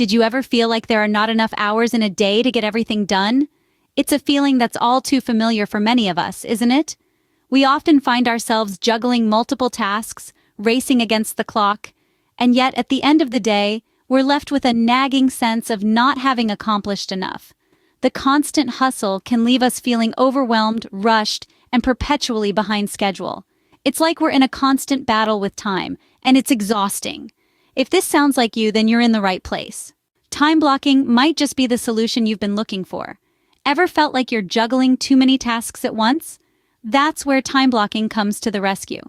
Did you ever feel like there are not enough hours in a day to get everything done? It's a feeling that's all too familiar for many of us, isn't it? We often find ourselves juggling multiple tasks, racing against the clock, and yet at the end of the day, we're left with a nagging sense of not having accomplished enough. The constant hustle can leave us feeling overwhelmed, rushed, and perpetually behind schedule. It's like we're in a constant battle with time, and it's exhausting. If this sounds like you, then you're in the right place. Time blocking might just be the solution you've been looking for. Ever felt like you're juggling too many tasks at once? That's where time blocking comes to the rescue.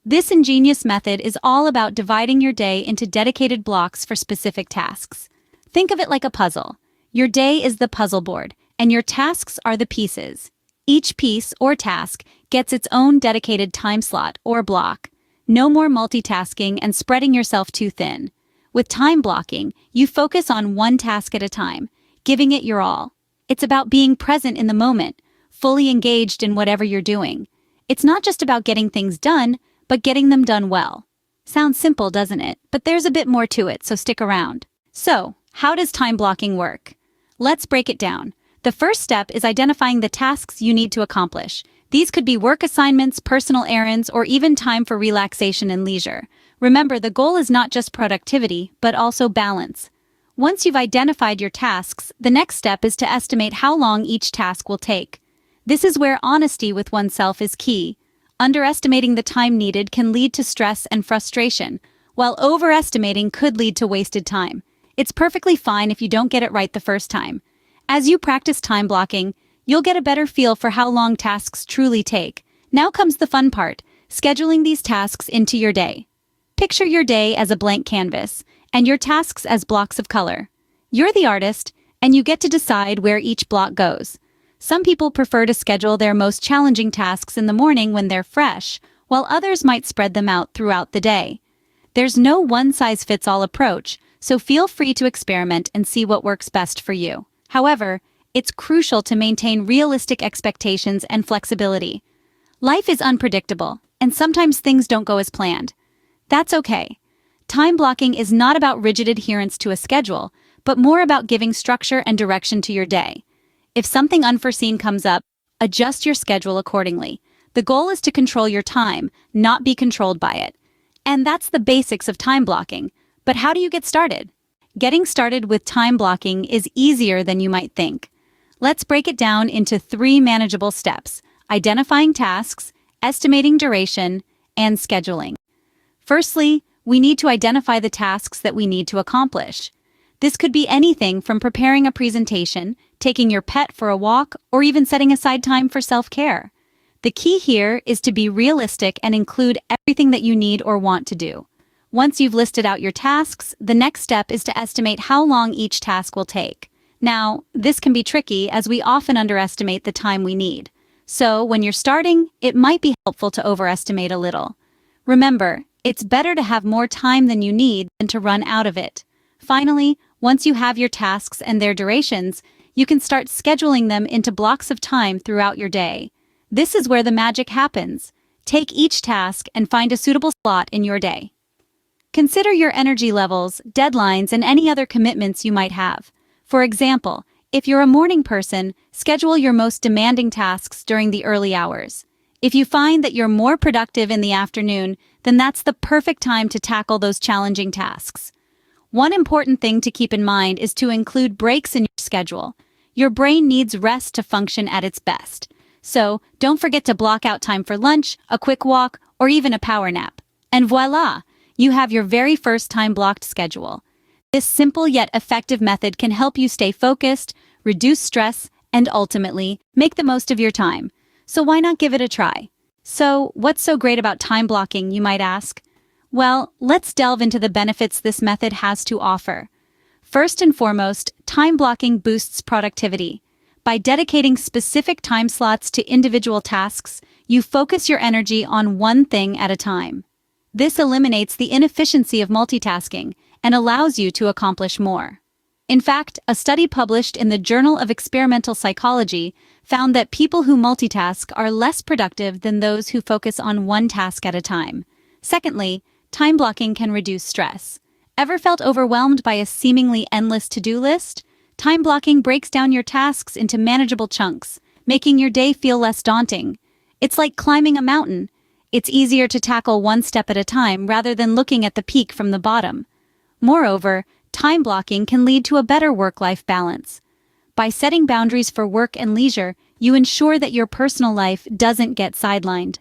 This ingenious method is all about dividing your day into dedicated blocks for specific tasks. Think of it like a puzzle. Your day is the puzzle board, and your tasks are the pieces. Each piece or task gets its own dedicated time slot or block. No more multitasking and spreading yourself too thin. With time blocking, you focus on one task at a time, giving it your all. It's about being present in the moment, fully engaged in whatever you're doing. It's not just about getting things done, but getting them done well. Sounds simple, doesn't it? But there's a bit more to it, so stick around. So, how does time blocking work? Let's break it down. The first step is identifying the tasks you need to accomplish. These could be work assignments, personal errands, or even time for relaxation and leisure. Remember, the goal is not just productivity, but also balance. Once you've identified your tasks, the next step is to estimate how long each task will take. This is where honesty with oneself is key. Underestimating the time needed can lead to stress and frustration, while overestimating could lead to wasted time. It's perfectly fine if you don't get it right the first time. As you practice time blocking, you'll get a better feel for how long tasks truly take. Now comes the fun part, scheduling these tasks into your day. Picture your day as a blank canvas, and your tasks as blocks of color. You're the artist, and you get to decide where each block goes. Some people prefer to schedule their most challenging tasks in the morning when they're fresh, while others might spread them out throughout the day. There's no one-size-fits-all approach, so feel free to experiment and see what works best for you. However, it's crucial to maintain realistic expectations and flexibility. Life is unpredictable, and sometimes things don't go as planned. That's okay. Time blocking is not about rigid adherence to a schedule, but more about giving structure and direction to your day. If something unforeseen comes up, adjust your schedule accordingly. The goal is to control your time, not be controlled by it. And that's the basics of time blocking. But how do you get started? Getting started with time blocking is easier than you might think. Let's break it down into 3 manageable steps: identifying tasks, estimating duration, and scheduling. Firstly, we need to identify the tasks that we need to accomplish. This could be anything from preparing a presentation, taking your pet for a walk, or even setting aside time for self-care. The key here is to be realistic and include everything that you need or want to do. Once you've listed out your tasks, the next step is to estimate how long each task will take. Now, this can be tricky as we often underestimate the time we need. So, when you're starting, it might be helpful to overestimate a little. Remember, it's better to have more time than you need than to run out of it. Finally, once you have your tasks and their durations, you can start scheduling them into blocks of time throughout your day. This is where the magic happens. Take each task and find a suitable slot in your day. Consider your energy levels, deadlines, and any other commitments you might have. For example, if you're a morning person, schedule your most demanding tasks during the early hours. If you find that you're more productive in the afternoon, then that's the perfect time to tackle those challenging tasks. One important thing to keep in mind is to include breaks in your schedule. Your brain needs rest to function at its best. So, don't forget to block out time for lunch, a quick walk, or even a power nap. And voila! You have your very first time-blocked schedule. This simple yet effective method can help you stay focused, reduce stress, and ultimately, make the most of your time. So why not give it a try? So, what's so great about time blocking, you might ask? Well, let's delve into the benefits this method has to offer. First and foremost, time blocking boosts productivity. By dedicating specific time slots to individual tasks, you focus your energy on one thing at a time. This eliminates the inefficiency of multitasking and allows you to accomplish more. In fact, a study published in the Journal of Experimental Psychology found that people who multitask are less productive than those who focus on one task at a time. Secondly, time blocking can reduce stress. Ever felt overwhelmed by a seemingly endless to-do list? Time blocking breaks down your tasks into manageable chunks, making your day feel less daunting. It's like climbing a mountain. It's easier to tackle one step at a time rather than looking at the peak from the bottom. Moreover, time blocking can lead to a better work-life balance. By setting boundaries for work and leisure, you ensure that your personal life doesn't get sidelined.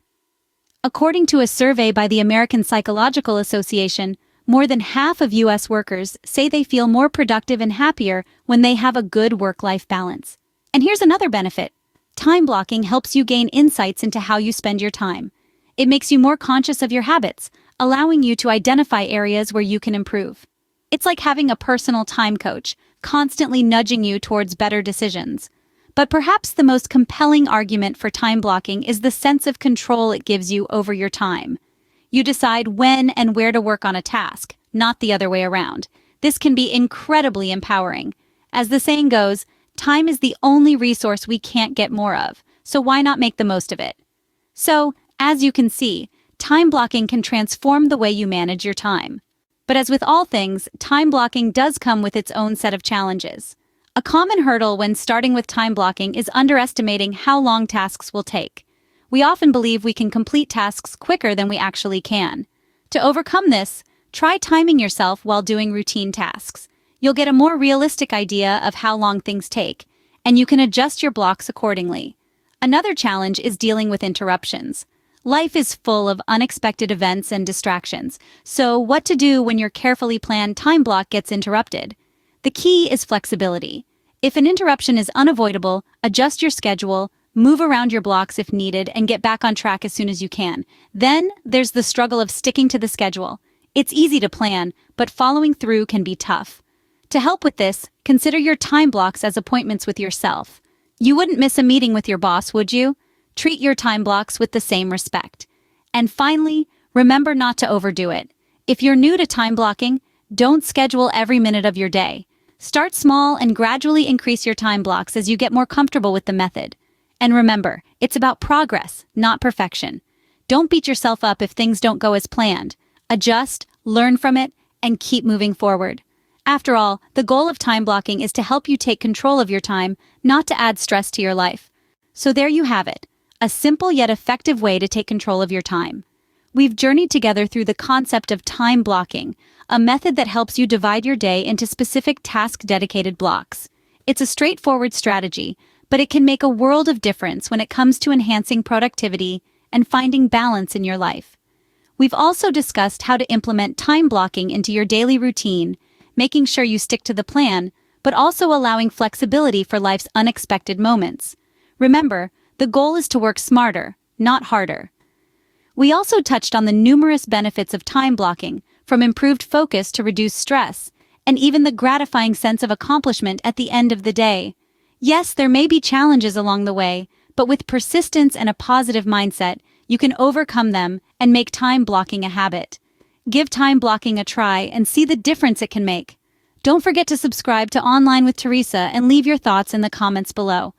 According to a survey by the American Psychological Association, more than half of U.S. workers say they feel more productive and happier when they have a good work-life balance. And here's another benefit. Time blocking helps you gain insights into how you spend your time. It makes you more conscious of your habits, allowing you to identify areas where you can improve. It's like having a personal time coach, constantly nudging you towards better decisions. But perhaps the most compelling argument for time blocking is the sense of control it gives you over your time. You decide when and where to work on a task, not the other way around. This can be incredibly empowering. As the saying goes, time is the only resource we can't get more of, so why not make the most of it? So, as you can see, time blocking can transform the way you manage your time. But as with all things, time blocking does come with its own set of challenges. A common hurdle when starting with time blocking is underestimating how long tasks will take. We often believe we can complete tasks quicker than we actually can. To overcome this, try timing yourself while doing routine tasks. You'll get a more realistic idea of how long things take, and you can adjust your blocks accordingly. Another challenge is dealing with interruptions. Life is full of unexpected events and distractions, so what to do when your carefully planned time block gets interrupted? The key is flexibility. If an interruption is unavoidable, adjust your schedule, move around your blocks if needed, and get back on track as soon as you can. Then, there's the struggle of sticking to the schedule. It's easy to plan, but following through can be tough. To help with this, consider your time blocks as appointments with yourself. You wouldn't miss a meeting with your boss, would you? Treat your time blocks with the same respect. And finally, remember not to overdo it. If you're new to time blocking, don't schedule every minute of your day. Start small and gradually increase your time blocks as you get more comfortable with the method. And remember, it's about progress, not perfection. Don't beat yourself up if things don't go as planned. Adjust, learn from it, and keep moving forward. After all, the goal of time blocking is to help you take control of your time, not to add stress to your life. So there you have it, a simple yet effective way to take control of your time. We've journeyed together through the concept of time blocking, a method that helps you divide your day into specific task-dedicated blocks. It's a straightforward strategy, but it can make a world of difference when it comes to enhancing productivity and finding balance in your life. We've also discussed how to implement time blocking into your daily routine, making sure you stick to the plan, but also allowing flexibility for life's unexpected moments. Remember, the goal is to work smarter, not harder. We also touched on the numerous benefits of time blocking, from improved focus to reduced stress, and even the gratifying sense of accomplishment at the end of the day. Yes, there may be challenges along the way, but with persistence and a positive mindset, you can overcome them and make time blocking a habit. Give time blocking a try and see the difference it can make. Don't forget to subscribe to Online with Teresa and leave your thoughts in the comments below.